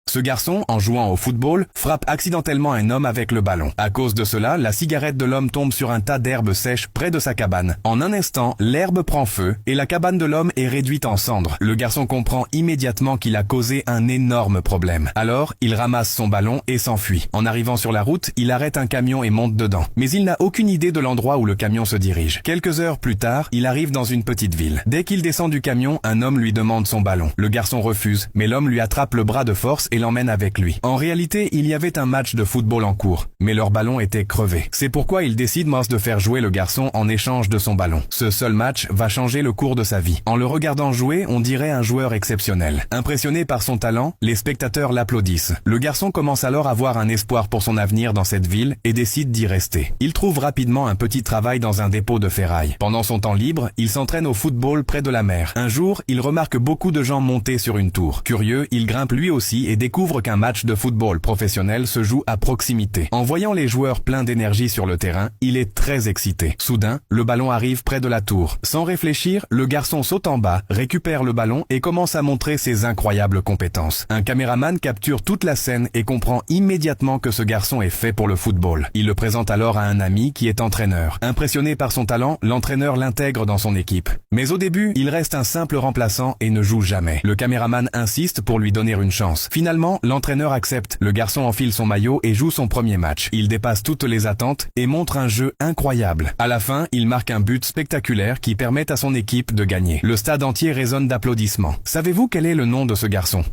Ce garçon, en jouant au football, frappe accidentellement un homme avec le ballon. À cause de cela, la cigarette de l'homme tombe sur un tas d'herbes sèches près de sa cabane. En un instant, l'herbe prend feu et la cabane de l'homme est réduite en cendres. Le garçon comprend immédiatement qu'il a causé un énorme problème. Alors, il ramasse son ballon et s'enfuit. En arrivant sur la route, il arrête un camion et monte dedans. Mais il n'a aucune idée de l'endroit où le camion se dirige. Quelques heures plus tard, il arrive dans une petite ville. Dès qu'il descend du camion, un homme lui demande son ballon. Le garçon refuse, mais l'homme lui attrape le bras de force et l'emmène avec lui. En réalité, il y avait un match de football en cours, mais leur ballon était crevé. C'est pourquoi il décide de faire jouer le garçon en échange de son ballon. Ce seul match va changer le cours de sa vie. En le regardant jouer, on dirait un joueur exceptionnel. Impressionné par son talent, les spectateurs l'applaudissent. Le garçon commence alors à avoir un espoir pour son avenir dans cette ville et décide d'y rester. Il trouve rapidement un petit travail dans un dépôt de ferraille. Pendant son temps libre, il s'entraîne au football près de la mer. Un jour, il remarque beaucoup de gens monter sur une tour. Curieux, il grimpe lui aussi et découvre qu'un match de football professionnel se joue à proximité. En voyant les joueurs pleins d'énergie sur le terrain, il est très excité. Soudain, le ballon arrive près de la tour. Sans réfléchir, le garçon saute en bas, récupère le ballon et commence à montrer ses incroyables compétences. Un caméraman capture toute la scène et comprend immédiatement que ce garçon est fait pour le football. Il le présente alors à un ami qui est entraîneur. Impressionné par son talent, l'entraîneur l'intègre dans son équipe. Mais au début, il reste un simple remplaçant et ne joue jamais. Le caméraman insiste pour lui donner une chance. Finalement, l'entraîneur accepte. Le garçon enfile son maillot et joue son premier match. Il dépasse toutes les attentes et montre un jeu incroyable. À la fin, il marque un but spectaculaire qui permet à son équipe de gagner. Le stade entier résonne d'applaudissements. Savez-vous quel est le nom de ce garçon ?